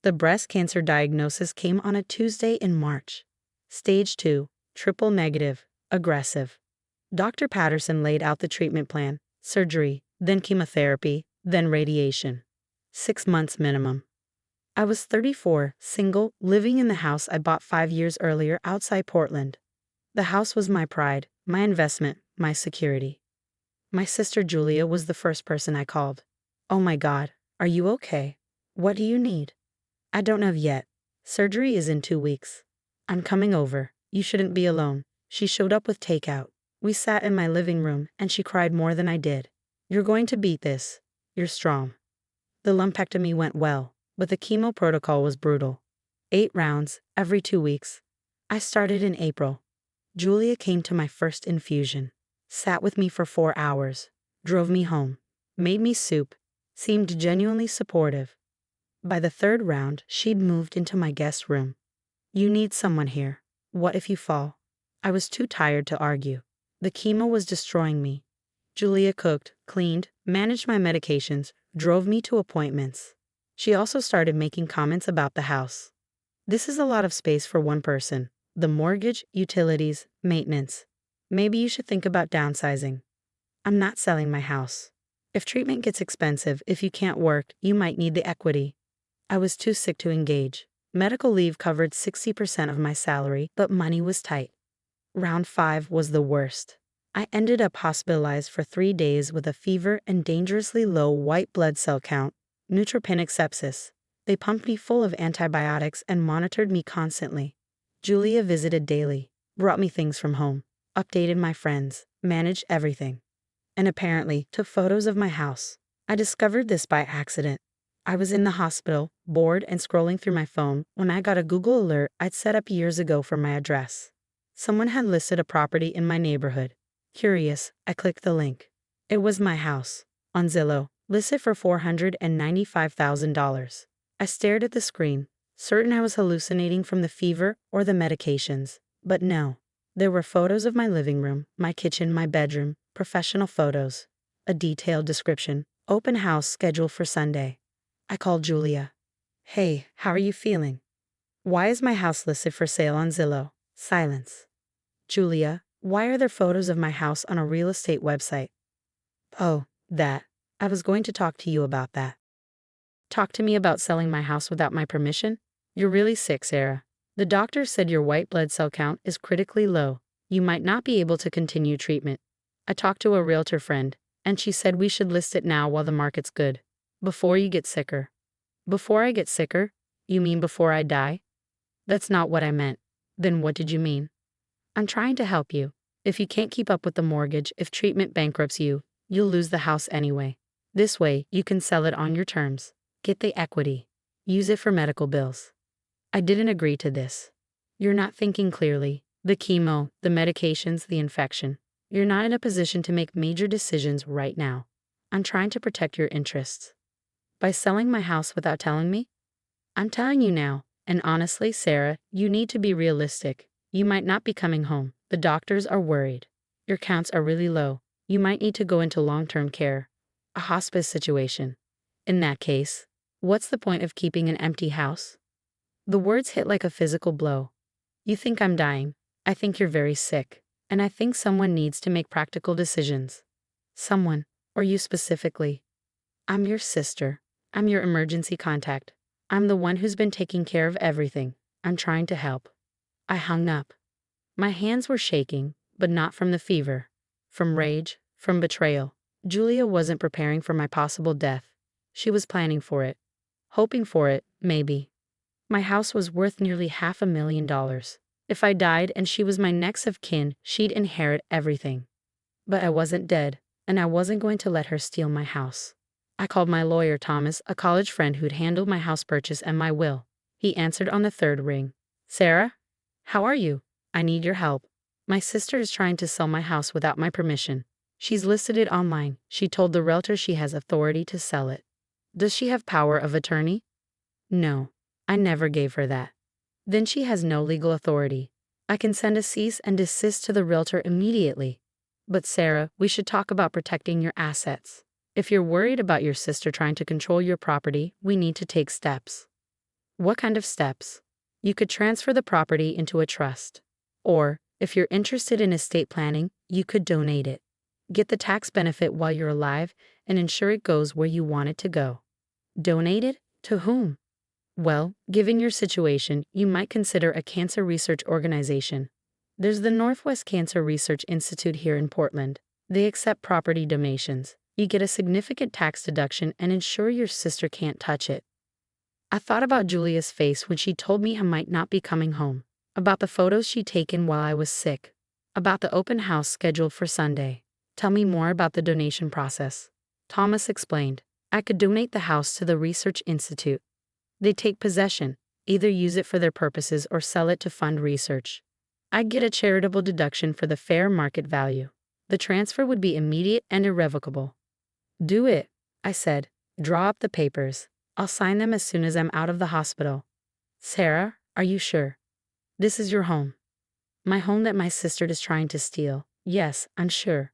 The breast cancer diagnosis came on a Tuesday in March. Stage 2, triple negative, aggressive. Dr. Patterson laid out the treatment plan: surgery, then chemotherapy, then radiation. 6 months minimum. I was 34, single, living in the house I bought 5 years earlier outside Portland. The house was my pride, my investment, my security. My sister Julia was the first person I called. "Oh my God, are you okay? What do you need?" "I don't know yet. Surgery is in 2 weeks. I'm coming over. You shouldn't be alone." She showed up with takeout. We sat in my living room and she cried more than I did. "You're going to beat this. You're strong." The lumpectomy went well, but the chemo protocol was brutal. 8 rounds, every 2 weeks. I started in April. Julia came to my first infusion, sat with me for 4 hours, drove me home, made me soup, seemed genuinely supportive. By the 3rd round, she'd moved into my guest room. "You need someone here. What if you fall?" I was too tired to argue. The chemo was destroying me. Julia cooked, cleaned, managed my medications, drove me to appointments. She also started making comments about the house. "This is a lot of space for one person. The mortgage, utilities, maintenance. Maybe you should think about downsizing." "I'm not selling my house. If treatment gets expensive, if you can't work, you might need the equity." I was too sick to engage. Medical leave covered 60% of my salary, but money was tight. Round 5 was the worst. I ended up hospitalized for 3 days with a fever and dangerously low white blood cell count, neutropenic sepsis. They pumped me full of antibiotics and monitored me constantly. Julia visited daily, brought me things from home, updated my friends, managed everything. And apparently took photos of my house. I discovered this by accident. I was in the hospital, bored and scrolling through my phone, when I got a Google alert I'd set up years ago for my address. Someone had listed a property in my neighborhood. Curious, I clicked the link. It was my house, on Zillow, listed for $495,000. I stared at the screen, certain I was hallucinating from the fever or the medications. But no. There were photos of my living room, my kitchen, my bedroom, professional photos, a detailed description, open house scheduled for Sunday. I called Julia. "Hey, how are you feeling? Why is my house listed for sale on Zillow?" Silence. "Julia, why are there photos of my house on a real estate website?" "Oh, that. I was going to talk to you about that." "Talk to me about selling my house without my permission? You're really sick, Sarah. The doctor said your white blood cell count is critically low. You might not be able to continue treatment. I talked to a realtor friend, and she said we should list it now while the market's good. Before you get sicker." "Before I get sicker? You mean before I die?" "That's not what I meant." "Then what did you mean?" "I'm trying to help you. If you can't keep up with the mortgage, if treatment bankrupts you, you'll lose the house anyway. This way, you can sell it on your terms. Get the equity. Use it for medical bills." I didn't agree to this. "You're not thinking clearly. The chemo, the medications, the infection. You're not in a position to make major decisions right now. I'm trying to protect your interests." "By selling my house without telling me?" "I'm telling you now, and honestly, Sarah, you need to be realistic. You might not be coming home. The doctors are worried. Your counts are really low. You might need to go into long-term care, a hospice situation. In that case, what's the point of keeping an empty house?" The words hit like a physical blow. "You think I'm dying. I think you're very sick. And I think someone needs to make practical decisions." "Someone, or you specifically?" "I'm your sister. I'm your emergency contact. I'm the one who's been taking care of everything. I'm trying to help." I hung up. My hands were shaking, but not from the fever. From rage, from betrayal. Julia wasn't preparing for my possible death. She was planning for it. Hoping for it, maybe. My house was worth nearly $500,000. If I died and she was my next of kin, she'd inherit everything. But I wasn't dead, and I wasn't going to let her steal my house. I called my lawyer, Thomas, a college friend who'd handled my house purchase and my will. He answered on the 3rd ring. "Sarah? How are you? I need your help. My sister is trying to sell my house without my permission. She's listed it online. She told the realtor she has authority to sell it." "Does she have power of attorney?" "No, I never gave her that." "Then she has no legal authority. I can send a cease and desist to the realtor immediately." "But Sarah, we should talk about protecting your assets. If you're worried about your sister trying to control your property, we need to take steps." What kind of steps? You could transfer the property into a trust. Or, if you're interested in estate planning, you could donate it. Get the tax benefit while you're alive and ensure it goes where you want it to go. Donate it? To whom? Well, given your situation, you might consider a cancer research organization. There's the Northwest Cancer Research Institute here in Portland. They accept property donations. You get a significant tax deduction and ensure your sister can't touch it. I thought about Julia's face when she told me I might not be coming home, about the photos she'd taken while I was sick, about the open house scheduled for Sunday. Tell me more about the donation process. Thomas explained. I could donate the house to the Research Institute. They take possession, either use it for their purposes or sell it to fund research. I'd get a charitable deduction for the fair market value. The transfer would be immediate and irrevocable. Do it, I said. Draw up the papers. I'll sign them as soon as I'm out of the hospital. Sarah, are you sure? This is your home. My home that my sister is trying to steal. Yes, I'm sure.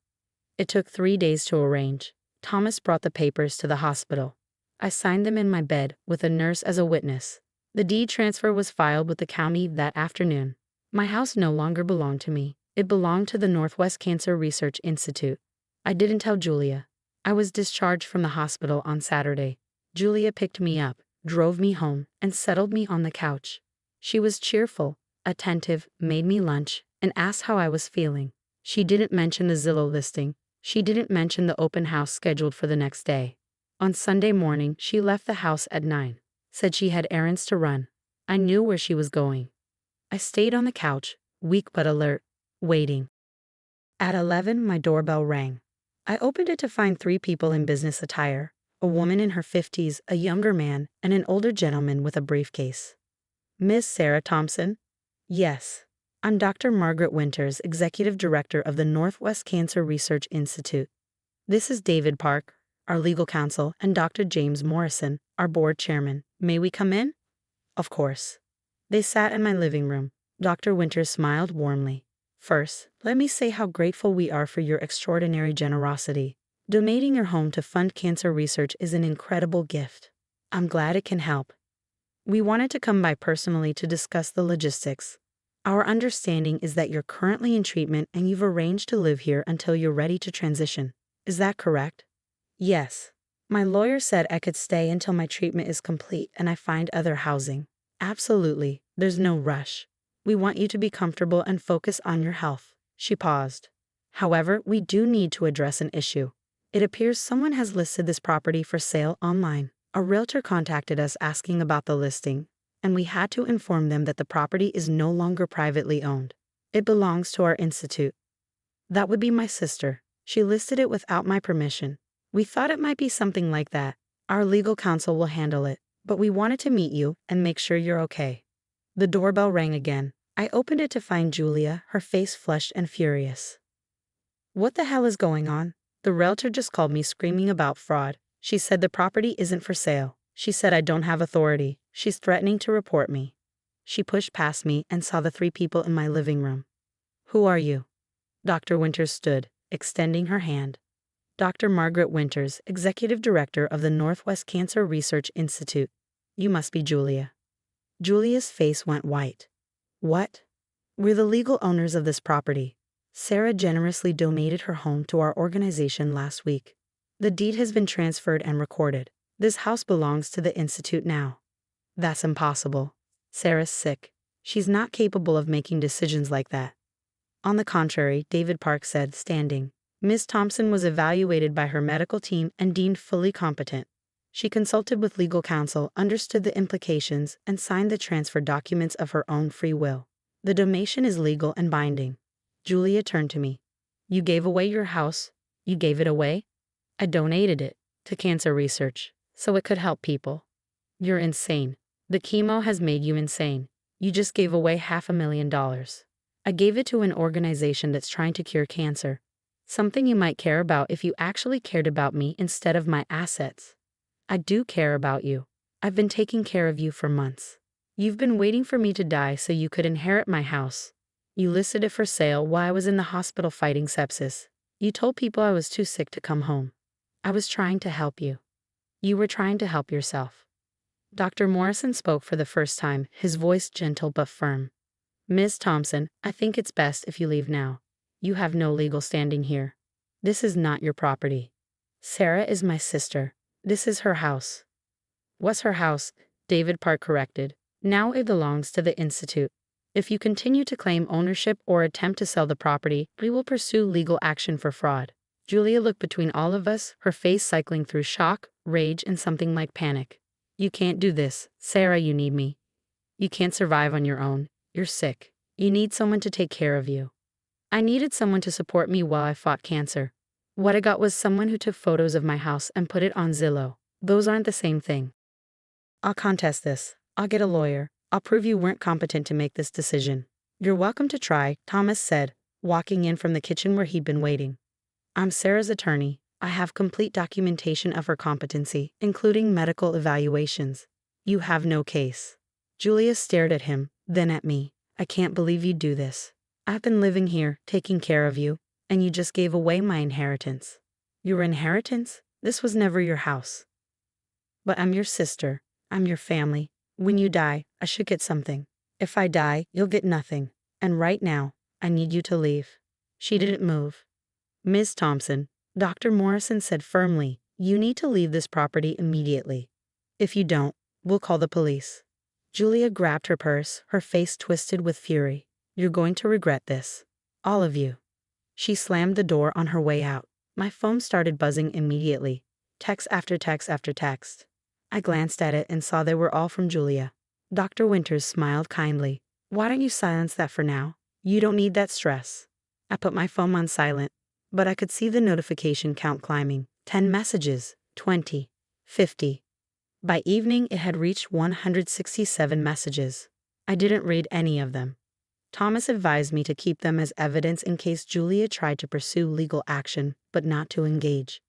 It took 3 days to arrange. Thomas brought the papers to the hospital. I signed them in my bed, with a nurse as a witness. The deed transfer was filed with the county that afternoon. My house no longer belonged to me. It belonged to the Northwest Cancer Research Institute. I didn't tell Julia. I was discharged from the hospital on Saturday. Julia picked me up, drove me home, and settled me on the couch. She was cheerful, attentive, made me lunch, and asked how I was feeling. She didn't mention the Zillow listing. She didn't mention the open house scheduled for the next day. On Sunday morning, she left the house at 9. Said she had errands to run. I knew where she was going. I stayed on the couch, weak but alert, waiting. At 11, my doorbell rang. I opened it to find 3 people in business attire, a woman in her 50s, a younger man, and an older gentleman with a briefcase. Miss Sarah Thompson? Yes. I'm Dr. Margaret Winters, Executive Director of the Northwest Cancer Research Institute. This is David Park, our legal counsel, and Dr. James Morrison, our board chairman. May we come in? Of course. They sat in my living room. Dr. Winters smiled warmly. First, let me say how grateful we are for your extraordinary generosity. Donating your home to fund cancer research is an incredible gift. I'm glad it can help. We wanted to come by personally to discuss the logistics. Our understanding is that you're currently in treatment and you've arranged to live here until you're ready to transition. Is that correct? Yes. My lawyer said I could stay until my treatment is complete and I find other housing. Absolutely. There's no rush. We want you to be comfortable and focus on your health. She paused. However, we do need to address an issue. It appears someone has listed this property for sale online. A realtor contacted us asking about the listing, and we had to inform them that the property is no longer privately owned. It belongs to our institute. That would be my sister. She listed it without my permission. We thought it might be something like that. Our legal counsel will handle it, but we wanted to meet you and make sure you're okay. The doorbell rang again. I opened it to find Julia, her face flushed and furious. What the hell is going on? The realtor just called me screaming about fraud. She said the property isn't for sale. She said I don't have authority. She's threatening to report me. She pushed past me and saw the 3 people in my living room. Who are you? Dr. Winters stood, extending her hand. Dr. Margaret Winters, Executive Director of the Northwest Cancer Research Institute. You must be Julia. Julia's face went white. What? We're the legal owners of this property. Sarah generously donated her home to our organization last week. The deed has been transferred and recorded. This house belongs to the institute now. That's impossible. Sarah's sick. She's not capable of making decisions like that. On the contrary, David Park said, standing. Ms. Thompson was evaluated by her medical team and deemed fully competent. She consulted with legal counsel, understood the implications, and signed the transfer documents of her own free will. The donation is legal and binding. Julia turned to me. You gave away your house? You gave it away? I donated it to cancer research, so it could help people. You're insane. The chemo has made you insane. You just gave away $500,000. I gave it to an organization that's trying to cure cancer. Something you might care about if you actually cared about me instead of my assets. I do care about you. I've been taking care of you for months. You've been waiting for me to die so you could inherit my house. You listed it for sale while I was in the hospital fighting sepsis. You told people I was too sick to come home. I was trying to help you. You were trying to help yourself. Dr. Morrison spoke for the first time, his voice gentle but firm. Ms. Thompson, I think it's best if you leave now. You have no legal standing here. This is not your property. Sarah is my sister. This is her house. Was her house, David Park corrected. Now it belongs to the Institute. If you continue to claim ownership or attempt to sell the property, we will pursue legal action for fraud. Julia looked between all of us, her face cycling through shock, rage, and something like panic. You can't do this. Sarah, you need me. You can't survive on your own. You're sick. You need someone to take care of you. I needed someone to support me while I fought cancer. What I got was someone who took photos of my house and put it on Zillow. Those aren't the same thing. I'll contest this. I'll get a lawyer. I'll prove you weren't competent to make this decision. You're welcome to try, Thomas said, walking in from the kitchen where he'd been waiting. I'm Sarah's attorney. I have complete documentation of her competency, including medical evaluations. You have no case. Julia stared at him, then at me. I can't believe you'd do this. I've been living here, taking care of you, and you just gave away my inheritance. Your inheritance? This was never your house. But I'm your sister. I'm your family. When you die, I should get something. If I die, you'll get nothing. And right now, I need you to leave. She didn't move. Ms. Thompson, Dr. Morrison said firmly, you need to leave this property immediately. If you don't, we'll call the police. Julia grabbed her purse, her face twisted with fury. You're going to regret this. All of you. She slammed the door on her way out. My phone started buzzing immediately. Text after text after text. I glanced at it and saw they were all from Julia. Dr. Winters smiled kindly. Why don't you silence that for now? You don't need that stress. I put my phone on silent, but I could see the notification count climbing. 10 messages, 20, 50. By evening, it had reached 167 messages. I didn't read any of them. Thomas advised me to keep them as evidence in case Julia tried to pursue legal action, but not to engage.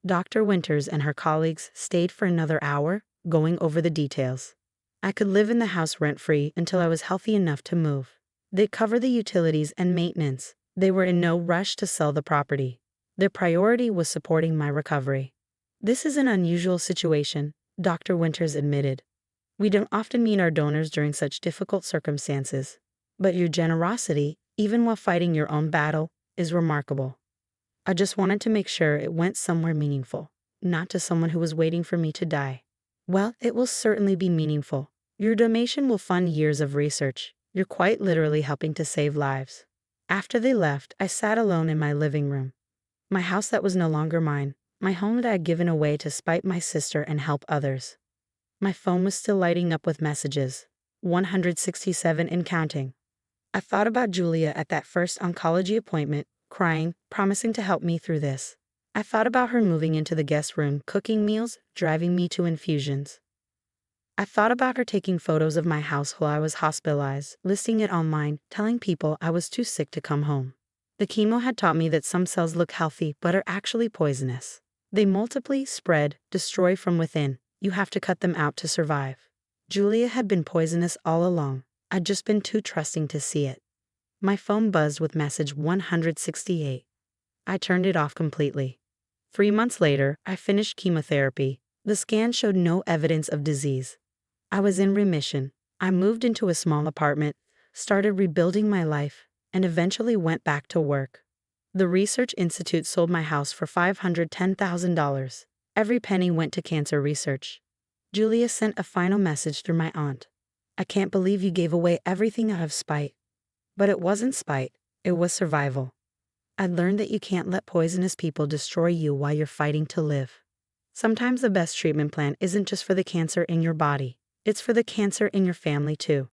Dr. Winters and her colleagues stayed for another hour, going over the details. I could live in the house rent-free until I was healthy enough to move. They'd cover the utilities and maintenance. They were in no rush to sell the property. Their priority was supporting my recovery. This is an unusual situation, Dr. Winters admitted. We don't often meet our donors during such difficult circumstances. But your generosity, even while fighting your own battle, is remarkable. I just wanted to make sure it went somewhere meaningful, not to someone who was waiting for me to die. Well, it will certainly be meaningful. Your donation will fund years of research. You're quite literally helping to save lives. After they left, I sat alone in my living room. My house that was no longer mine, my home that I had given away to spite my sister and help others. My phone was still lighting up with messages, 167 and counting. I thought about Julia at that first oncology appointment, crying, promising to help me through this. I thought about her moving into the guest room, cooking meals, driving me to infusions. I thought about her taking photos of my house while I was hospitalized, listing it online, telling people I was too sick to come home. The chemo had taught me that some cells look healthy but are actually poisonous. They multiply, spread, destroy from within. You have to cut them out to survive. Julia had been poisonous all along. I'd just been too trusting to see it. My phone buzzed with message 168. I turned it off completely. 3 months later, I finished chemotherapy. The scan showed no evidence of disease. I was in remission. I moved into a small apartment, started rebuilding my life, and eventually went back to work. The Research Institute sold my house for $510,000. Every penny went to cancer research. Julia sent a final message through my aunt. I can't believe you gave away everything out of spite. But it wasn't spite, it was survival. I'd learned that you can't let poisonous people destroy you while you're fighting to live. Sometimes the best treatment plan isn't just for the cancer in your body, it's for the cancer in your family too.